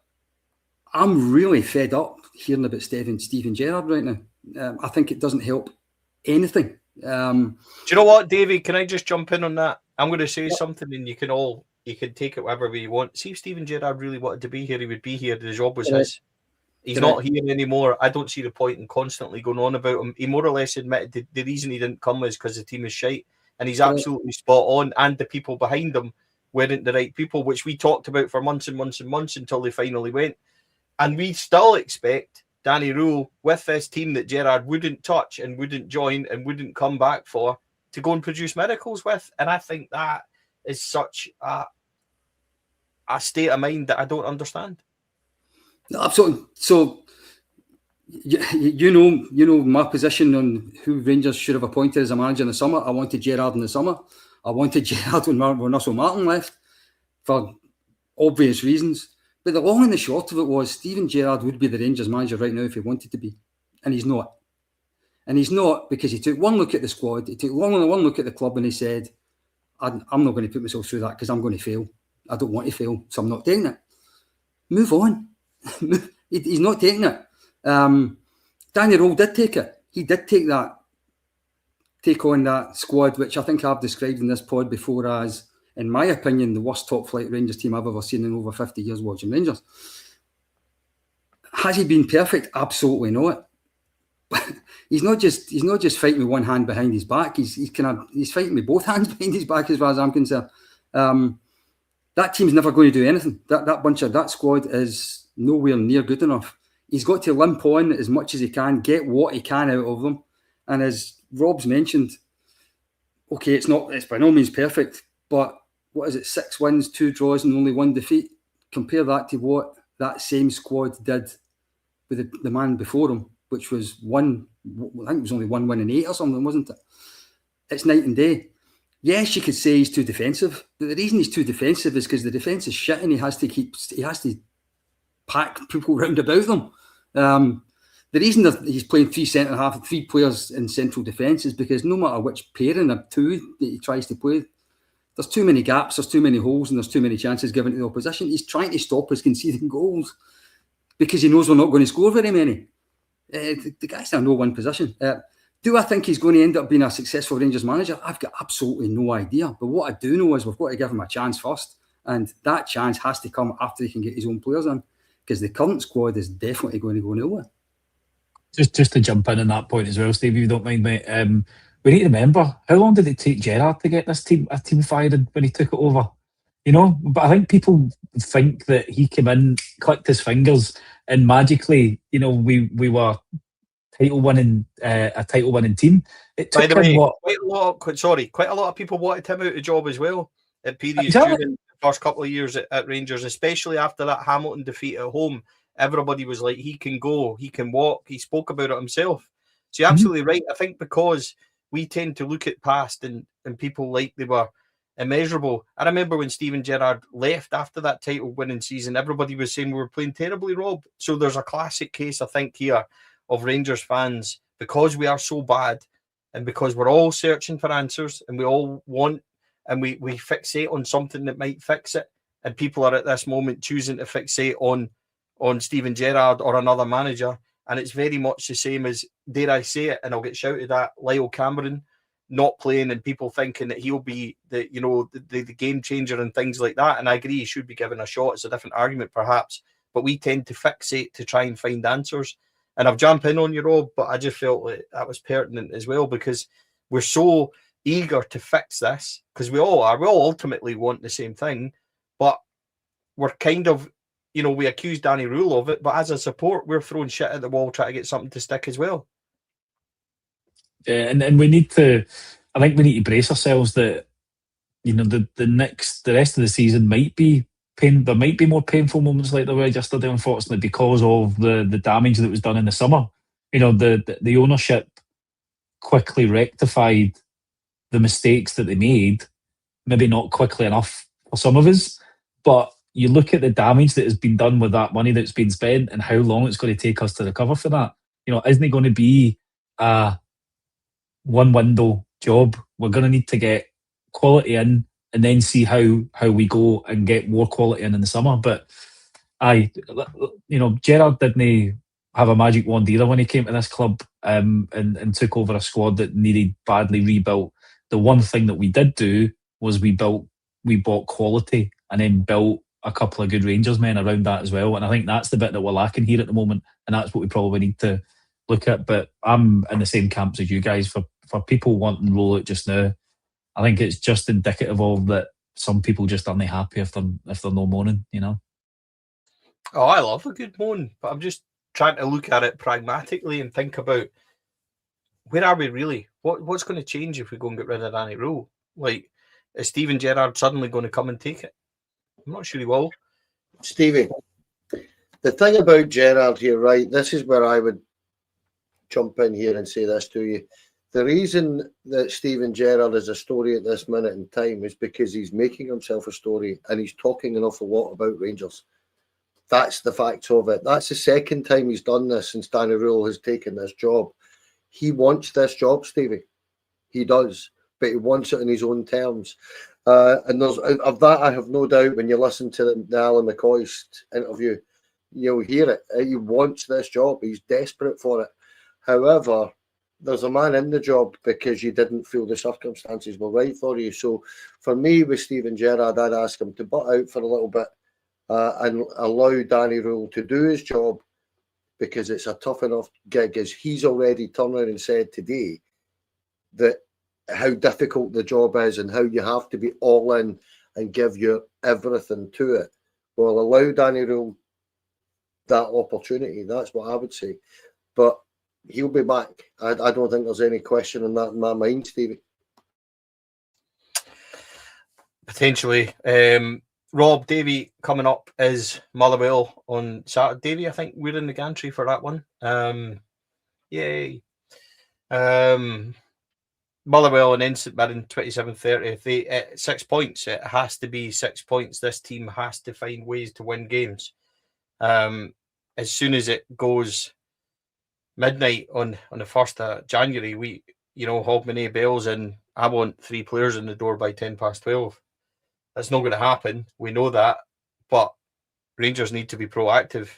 I'm really fed up hearing about Steven Gerrard right now. I think it doesn't help anything. Do you know what, Davey? Can I just jump in on that? I'm going to say something, and you can take it whatever way you want. See, if Steven Gerrard really wanted to be here, he would be here. The job was his. He's not here anymore. I don't see the point in constantly going on about him. He more or less admitted the reason he didn't come is because the team is shite, and he's absolutely spot on. And the people behind him weren't the right people, which we talked about for months and months and months until they finally went. And we still expect Danny Rohl, with this team that Gerrard wouldn't touch and wouldn't join and wouldn't come back for, to go and produce miracles with. And I think that is such a state of mind that I don't understand. No, absolutely. So, you know my position on who Rangers should have appointed as a manager in the summer. I wanted Gerrard in the summer. I wanted Gerrard when Russell Martin left for obvious reasons. But the long and the short of it was Steven Gerrard would be the Rangers manager right now if he wanted to be. And he's not. And he's not because he took one look at the squad, he took one look at the club and he said, I'm not going to put myself through that because I'm going to fail. I don't want to fail, so I'm not taking it. Move on. He's not taking it. Danny Rohl did take it. He did take on that squad, which I think I've described in this pod before as, in my opinion, the worst top flight Rangers team I've ever seen in over 50 years watching Rangers. Has he been perfect? Absolutely not. He's not just fighting with one hand behind his back. He's fighting with both hands behind his back, as far as I'm concerned. That team's never going to do anything. That squad is nowhere near good enough. He's got to limp on as much as he can, get what he can out of them. And as Rob's mentioned, okay, it's by no means perfect, but what is it? 6 wins, 2 draws, and only 1 defeat. Compare that to what that same squad did with the man before him, which was I think it was only 1 win in 8 or something, wasn't it? It's night and day. Yes, you could say he's too defensive, but the reason he's too defensive is because the defence is shit and he has to pack people round about them. The reason that he's playing 3 centre-half, 3 players in central defence is because no matter which pairing of 2 that he tries to play, there's too many gaps, there's too many holes, and there's too many chances given to the opposition. He's trying to stop us conceding goals because he knows we're not going to score very many. The guy's in no one position. Do I think he's going to end up being a successful Rangers manager? I've got absolutely no idea. But what I do know is we've got to give him a chance first. And that chance has to come after he can get his own players in. Because the current squad is definitely going to go nowhere. Just to jump in on that point as well, Steve, if you don't mind, mate. We need to remember, how long did it take Gerrard to get a team fired when he took it over? You know, but I think people think that he came in, clicked his fingers, and magically, you know, we were a title winning team. It took By the him way, quite a lot of people wanted him out of the job as well at periods during the first couple of years at Rangers, especially after that Hamilton defeat at home. Everybody was like, he can go, he can walk. He spoke about it himself. So you're absolutely right. I think because we tend to look at past and people like they were immeasurable. I remember when Steven Gerrard left after that title winning season, everybody was saying we were playing terribly, Rob. So there's a classic case, I think, here of Rangers fans, because we are so bad and because we're all searching for answers and we all want and we fixate on something that might fix it. And people are at this moment choosing to fixate on Steven Gerrard or another manager. And it's very much the same as, dare I say it, and I'll get shouted at, Lyle Cameron not playing and people thinking that he'll be the game changer and things like that. And I agree, he should be given a shot. It's a different argument perhaps, but we tend to fixate to try and find answers. And I've jumped in on you, Rob, but I just felt that was pertinent as well, because we're so eager to fix this, because we all ultimately want the same thing, but we're kind of, we accuse Danny Röhl of it, but as a support, we're throwing shit at the wall trying to get something to stick as well. Yeah, and we I think we need to brace ourselves that, the rest of the season might be there might be more painful moments like there were yesterday, unfortunately, because of the damage that was done in the summer. The ownership quickly rectified the mistakes that they made, maybe not quickly enough for some of us, but you look at the damage that has been done with that money that's been spent and how long it's going to take us to recover for that. Isn't it going to be a one window job? We're going to need to get quality in and then see how we go and get more quality in the summer. But Gerrard didn't have a magic wand either when he came to this club and took over a squad that needed badly rebuilt. The one thing that we did do was we bought quality and then built a couple of good Rangers men around that as well. And I think that's the bit that we're lacking here at the moment, and that's what we probably need to look at. But I'm in the same camps as you guys. For people wanting roll out just now, I think it's just indicative of that some people just aren't happy if they're no moaning, Oh, I love a good moan, but I'm just trying to look at it pragmatically and think about, where are we really? What's going to change if we go and get rid of Danny Röhl? Like, is Steven Gerrard suddenly going to come and take it? I'm not sure he will. Stevie, the thing about Gerrard here, right? This is where I would jump in here and say this to you. The reason that Steven Gerrard is a story at this minute in time is because he's making himself a story and he's talking an awful lot about Rangers. That's the facts of it. That's the second time he's done this since Danny Röhl has taken this job. He wants this job, Stevie. He does, but he wants it on his own terms. And there's of that, I have no doubt. When you listen to the Alan McCoist interview, you'll hear it. He wants this job. He's desperate for it. However, there's a man in the job because you didn't feel the circumstances were right for you. So for me, with Steven Gerrard, I'd ask him to butt out for a little bit and allow Danny Röhl to do his job, because it's a tough enough gig, as he's already turned around and said today, that how difficult the job is and how you have to be all in and give your everything to it. Well, allow Danny Röhl that opportunity. That's what I would say. But he'll be back. I don't think there's any question in that in my mind, Stevie. Potentially. Rob, Davey coming up is Motherwell on Saturday. Davey, I think we're in the gantry for that one. Yay. Motherwell and then St Mirren 27-30. They 6 points. It has to be 6 points. This team has to find ways to win games. As soon as it goes midnight on the 1st of January, we, Hogmanay bells, and I want 3 players in the door by 12:10. That's not going to happen. We know that, but Rangers need to be proactive.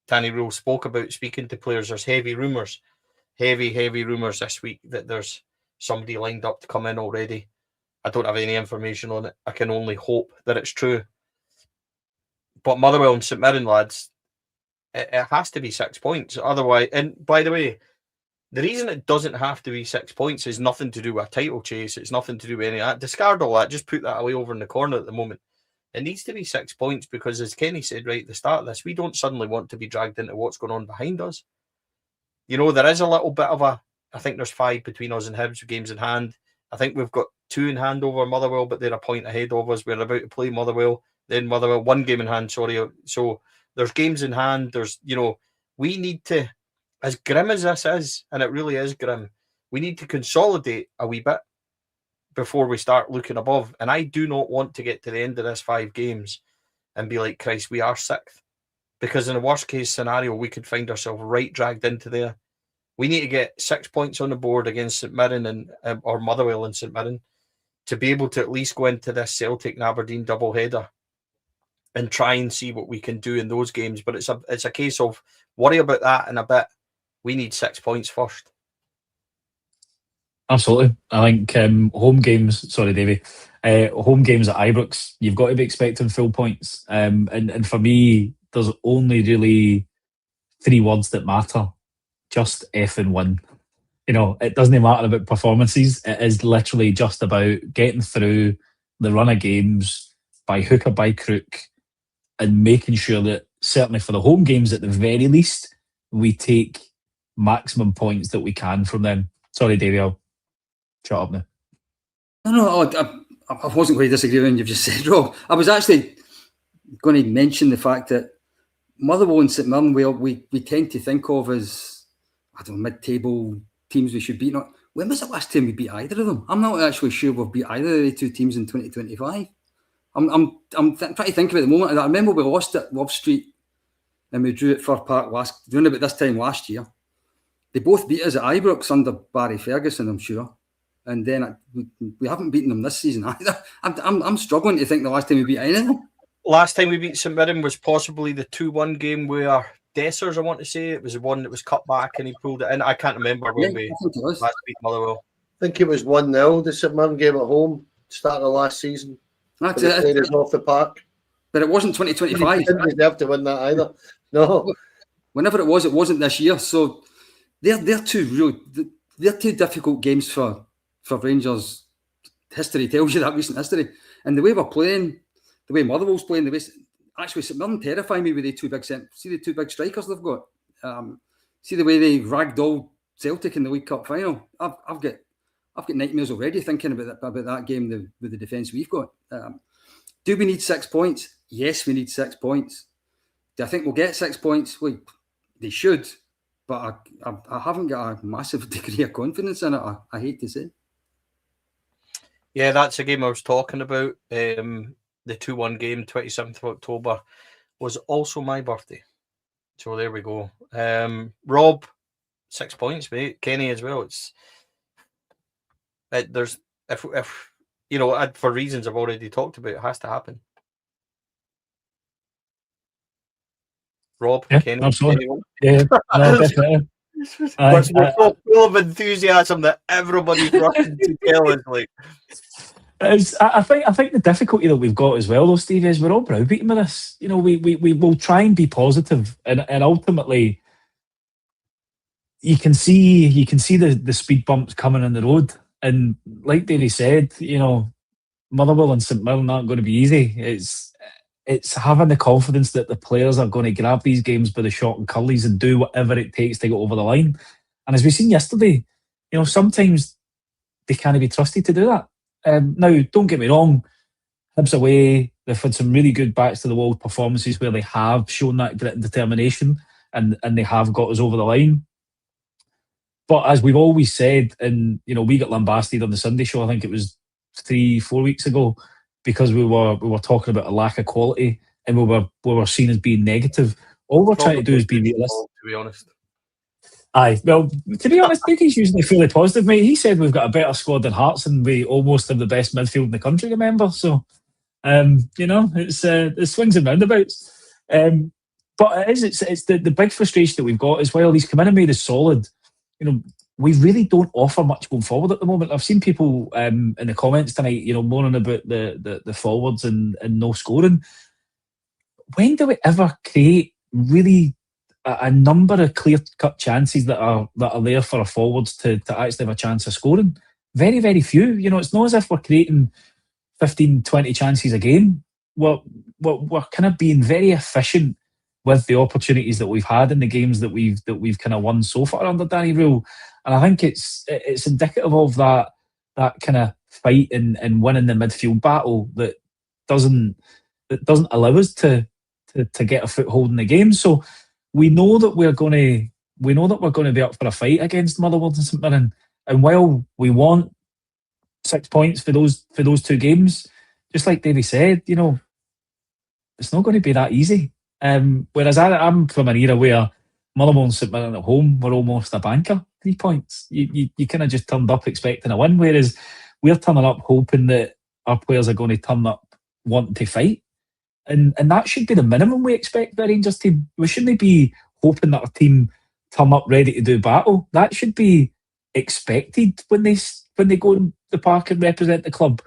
Danny Röhl spoke about speaking to players. There's heavy rumours this week that there's somebody lined up to come in already. I don't have any information on it. I can only hope that it's true. But Motherwell and St Mirren, lads, it has to be 6 points. Otherwise, and by the way, the reason it doesn't have to be 6 points is nothing to do with a title chase. It's nothing to do with any of that. Discard all that. Just put that away over in the corner at the moment. It needs to be 6 points because, as Kenny said right at the start of this, we don't suddenly want to be dragged into what's going on behind us. There is a little bit of I think there's 5 between us and Hibs with games in hand. I think we've got 2 in hand over Motherwell, but they're a point ahead of us. We're about to play Motherwell, then Motherwell, 1 game in hand, sorry. So there's games in hand. There's, we need to, as grim as this is, and it really is grim, we need to consolidate a wee bit before we start looking above. And I do not want to get to the end of this 5 games and be like, Christ, we are 6th. Because in a worst case scenario, we could find ourselves right dragged into there. We need to get 6 points on the board against St Mirren or Motherwell and St Mirren. to be able to at least go into this Celtic and Aberdeen doubleheader and try and see what we can do in those games. But it's a case of worry about that in a bit. We need 6 points first. Absolutely. I think home games, sorry, Davey, home games at Ibrox, you've got to be expecting full points. And for me, there's only really 3 words that matter. Just effing win. You know, it doesn't matter about performances. It is literally just about getting through the run of games by hook or by crook and making sure that, certainly for the home games at the very least, we take maximum points that we can from them. Sorry, Davey, I'll shut up now. No, I wasn't going to disagree with what you've just said, Rob. I was actually going to mention the fact that Motherwell and St Mirren, we tend to think of as, I don't know, mid-table teams we should beat. When was the last time we beat either of them? I'm not actually sure we've beat either of the 2 teams in 2025. I'm trying to think of it at the moment. I remember we lost at Love Street and we drew at Fir Park around about this time last year. They both beat us at Ibrox under Barry Ferguson, I'm sure. And then we haven't beaten them this season either. I'm struggling to think the last time we beat any of them. Last time we beat St Mirren was possibly the 2-1 game where Dessers, I want to say, it was the one that was cut back and he pulled it in. I can't remember when we last beat Motherwell. I think it was 1-0, the St Mirren game at home, start of last season. That's it. Played us off the park. But it wasn't 2025. We didn't deserve to win that either. No. Whenever it wasn't this year. So they're two difficult games for Rangers. History tells you that, recent history. And the way we're playing, the way Motherwell's playing, the way actually St Mirren terrify me with the 2 big strikers they've got. See the way they ragdolled Celtic in the League Cup final. I've got nightmares already thinking about that game with the defence we've got. Do we need 6 points? Yes, we need 6 points. Do I think we'll get 6 points? Well, they should, but I haven't got a massive degree of confidence in it. I hate to say. Yeah, that's a game I was talking about. The 2-1 game, 27th of October, was also my birthday. So there we go. Rob, 6 points, mate. Kenny as well. There's if you know, for reasons I've already talked about, it has to happen. Rob, yeah, Kenny, absolutely. anyone? Yeah, no, definitely. We're so full of enthusiasm that everybody's rushing to tell us. Like, I think the difficulty that we've got as well, though, Steve, is we're all browbeaten with this. You know, we will try and be positive, and ultimately, you can see the speed bumps coming on the road. And like Davey said, you know, Motherwell and St Mirren aren't going to be easy. It's having the confidence that the players are going to grab these games by the short and curlies and do whatever it takes to get over the line. And as we seen yesterday, you know, sometimes they can't be trusted to do that. Now, don't get me wrong, Hibs away, they've had some really good backs to the wall performances where they have shown that grit and determination and they have got us over the line. But as we've always said, and you know, we got lambasted on the Sunday show, I think it was 3-4 weeks ago, because we were talking about a lack of quality and we were seen as being negative. All we're trying to do is be realistic. To be honest. Aye, well, to be honest, Dicky's usually fairly positive, mate. He said we've got a better squad than Hearts and we almost have the best midfield in the country, remember? So, you know, it swings and roundabouts. But it's the big frustration that we've got as well. He's come in and made us solid. You know, we really don't offer much going forward at the moment. I've seen people in the comments tonight, you know, moaning about the forwards and no scoring. When do we ever create really a number of clear-cut chances that are there for our forwards to actually have a chance of scoring? Very, very few. You know, it's not as if we're creating 15, 20 chances a game. We're kind of being very efficient with the opportunities that we've had in the games that we've kind of won so far under Danny Röhl. And I think it's indicative of that kind of fight and winning the midfield battle that doesn't allow us to get a foothold in the game. So we know that we're going to be up for a fight against Motherwell and St Mirren. And while we want 6 points for those 2 games, just like Davey said, you know, it's not going to be that easy. Whereas I'm from an era where Motherwell and St Mirren at home were almost a banker. 3 points. You kind of just turned up expecting a win. Whereas we're turning up hoping that our players are going to turn up wanting to fight. And that should be the minimum we expect of the Rangers team. We shouldn't be hoping that our team turn up ready to do battle. That should be expected when they go in the park and represent the club.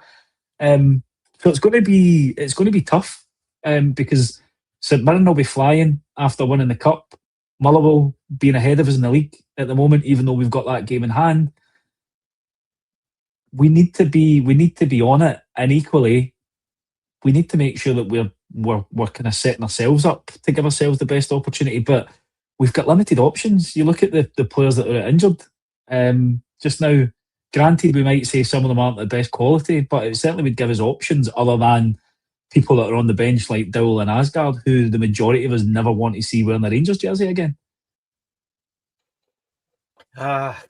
So it's going to be tough because St Mirren will be flying after winning the cup. Motherwell being ahead of us in the league at the moment, even though we've got that game in hand. We need to be on it, and equally, we need to make sure that we're kind of setting ourselves up to give ourselves the best opportunity. But we've got limited options. You look at the players that are injured just now. Granted, we might say some of them aren't the best quality, but it certainly would give us options other than people that are on the bench like Dowell and Asgard, who the majority of us never want to see wearing the Rangers jersey again.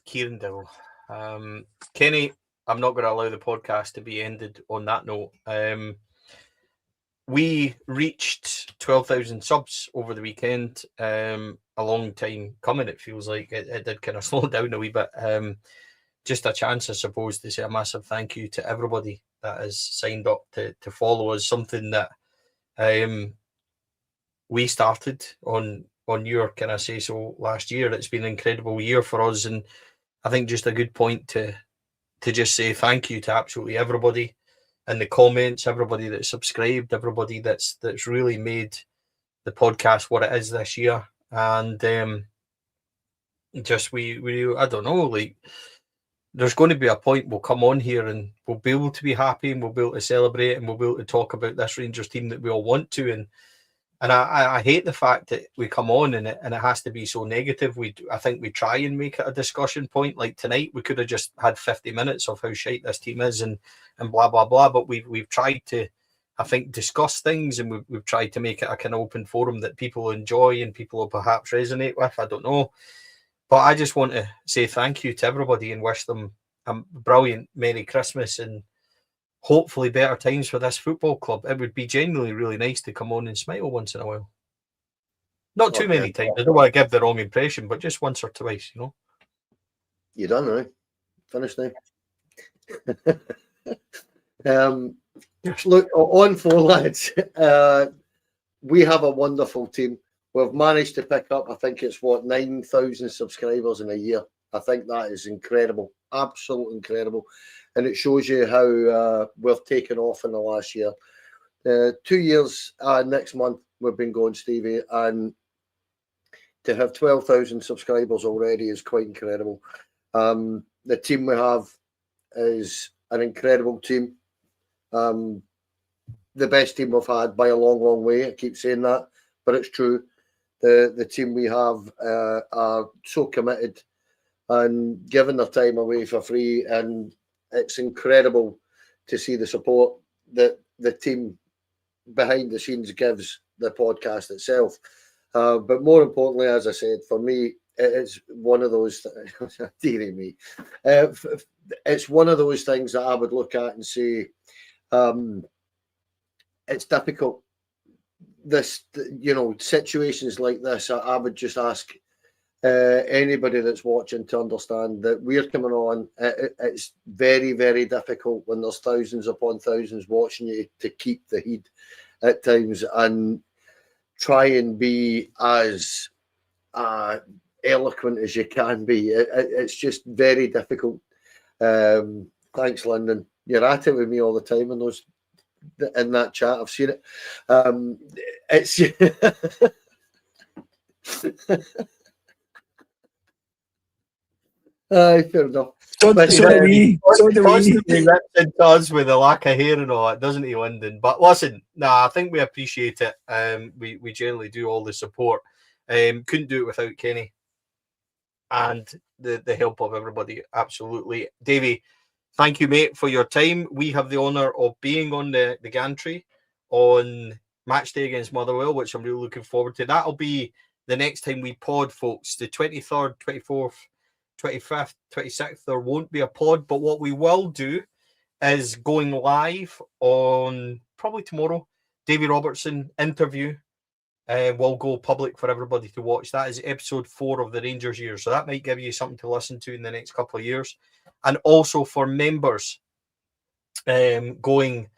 Kieran Dowell. Kenny, I'm not going to allow the podcast to be ended on that note. We reached 12,000 subs over the weekend. A long time coming, it feels like. It did kind of slow down a wee bit. Just a chance, I suppose, to say a massive thank you to everybody that has signed up to follow us. Something that we started on your, can I say so, last year. It's been an incredible year for us, and I think just a good point to just say thank you to absolutely everybody in the comments, everybody that's subscribed, everybody that's really made the podcast what it is this year. And just we I don't know, like, there's going to be a point we'll come on here and we'll be able to be happy and we'll be able to celebrate and we'll be able to talk about this Rangers team that we all want to. And I hate the fact that we come on and it has to be so negative. I think we try and make it a discussion point. Like tonight, we could have just had 50 minutes of how shite this team is and blah, blah, blah. But we've tried to, I think, discuss things, and we've tried to make it a kind of open forum that people enjoy and people will perhaps resonate with. I don't know. But I just want to say thank you to everybody and wish them a brilliant Merry Christmas and hopefully better times for this football club. It would be genuinely really nice to come on and smile once in a while. Not too many times. I don't want to give the wrong impression, but just once or twice, you know. You done, right? Finished now. Look, on four, lads. We have a wonderful team. We've managed to pick up, I think it's 9,000 subscribers in a year. I think that is incredible, absolutely incredible. And it shows you how we've taken off in the last year. 2 years next month, we've been going, Stevie, and to have 12,000 subscribers already is quite incredible. The team we have is an incredible team. The best team we've had by a long, long way. I keep saying that, but it's true. The team we have are so committed and giving their time away for free, and it's incredible to see the support that the team behind the scenes gives the podcast itself. But more importantly, as I said, for me, it's one of those. Dearie me, it's one of those things that I would look at and say, it's difficult. This, situations like this, I would just ask anybody that's watching to understand that we're coming on. It's very, very difficult when there's thousands upon thousands watching you to keep the heat at times and try and be as eloquent as you can be. It's just very difficult. Thanks, Lyndon. You're at it with me all the time in that chat. I've seen it. It's fair enough. So do we. Constantly rips into us with the lack of hair and all that, doesn't he, Lyndon? But listen, I think we appreciate it. We generally do all the support. Couldn't do it without Kenny and the help of everybody. Absolutely. Davey, thank you, mate, for your time. We have the honour of being on the gantry on match day against Motherwell, which I'm really looking forward to. That'll be the next time we pod, folks. The 23rd, 24th, 25th, 26th, there won't be a pod, but what we will do is going live on probably tomorrow. Davy Robertson interview will go public for everybody to watch. That is episode 4 of the Rangers year, so that might give you something to listen to in the next couple of years. And also for members, going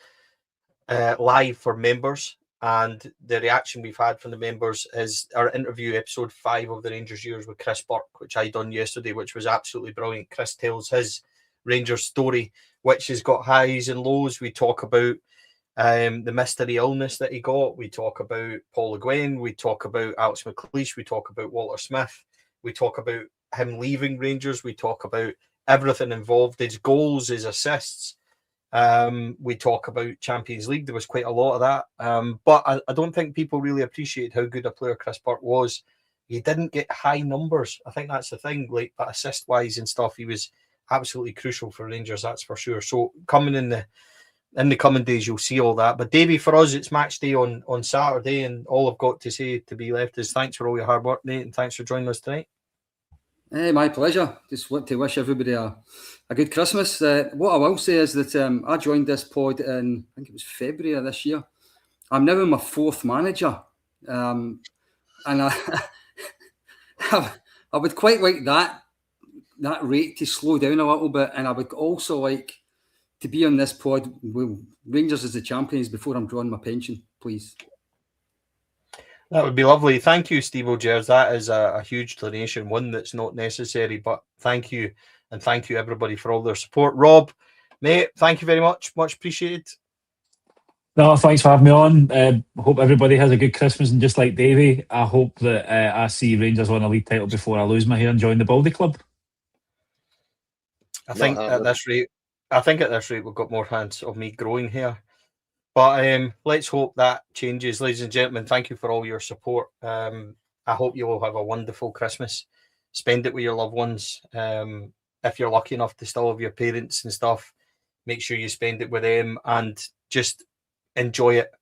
live for members, and the reaction we've had from the members is our interview, episode 5 of the Rangers Years with Chris Burke, which I done yesterday, which was absolutely brilliant. Chris tells his Rangers story, which has got highs and lows. We talk about the mystery illness that he got. We talk about Paul Le Guen. We talk about Alex McLeish. We talk about Walter Smith. We talk about him leaving Rangers. We talk about everything involved, his goals, his assists. We talk about Champions League. There was quite a lot of that. But I don't think people really appreciate how good a player Chris Burke was. He didn't get high numbers. I think that's the thing. Like, but assist-wise and stuff, he was absolutely crucial for Rangers, that's for sure. So coming in the coming days, you'll see all that. But Davey, for us, it's match day on Saturday, and all I've got to say to be left is thanks for all your hard work, mate, and thanks for joining us tonight. My pleasure. Just want to wish everybody a good Christmas. What I will say is that I joined this pod in, I think it was February of this year. I'm now in my 4th manager. And I would quite like that rate to slow down a little bit. And I would also like to be on this pod with Rangers as the champions before I'm drawing my pension, please. That would be lovely. Thank you, Steve Gerrard. That is a huge donation, one that's not necessary, but thank you. And thank you, everybody, for all their support. Rob, mate, thank you very much. Much appreciated. No, thanks for having me on. Hope everybody has a good Christmas. And just like Davey, I hope that I see Rangers win a league title before I lose my hair and join the Baldy Club. I think at this rate, we've got more chance of me growing hair. But let's hope that changes. Ladies and gentlemen, thank you for all your support. I hope you all have a wonderful Christmas. Spend it with your loved ones. If you're lucky enough to still have your parents and stuff, make sure you spend it with them and just enjoy it.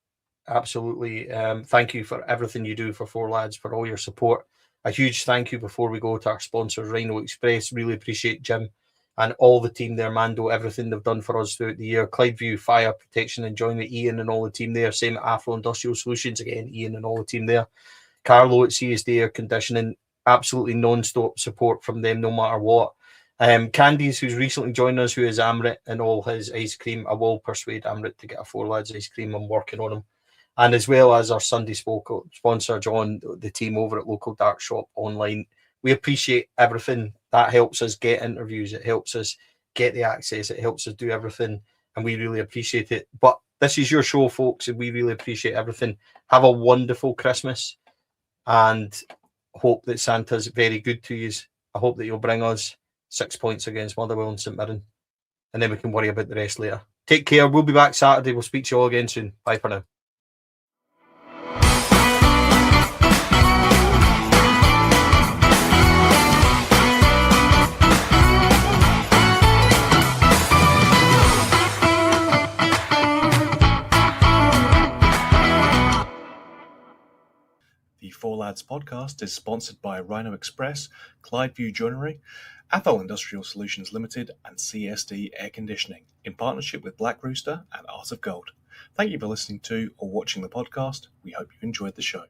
Absolutely. Thank you for everything you do for Four Lads, for all your support. A huge thank you before we go to our sponsors, Rhino Express. Really appreciate Jim and all the team there, Mando, everything they've done for us throughout the year. Clydeview Fire Protection, enjoying it, Ian and all the team there. Same at Afro Industrial Solutions, again, Ian and all the team there. Carlo at CSD Air Conditioning, absolutely non-stop support from them no matter what. Candies, who's recently joined us, who is Amrit and all his ice cream. I will persuade Amrit to get a Four Lads ice cream. I'm working on him. And as well as our Sunday sponsor, John, the team over at Local Dark Shop Online. We appreciate everything. That helps us get interviews. It helps us get the access. It helps us do everything. And we really appreciate it. But this is your show, folks, and we really appreciate everything. Have a wonderful Christmas and hope that Santa's very good to you. I hope that you'll bring us 6 points against Motherwell and St Mirren. And then we can worry about the rest later. Take care. We'll be back Saturday. We'll speak to you all again soon. Bye for now. The Four Lads podcast is sponsored by Rhino Express, Clydeview Joinery, Athol Industrial Solutions Limited, and CSD Air Conditioning, in partnership with Black Rooster and Art of Gold. Thank you for listening to or watching the podcast. We hope you enjoyed the show.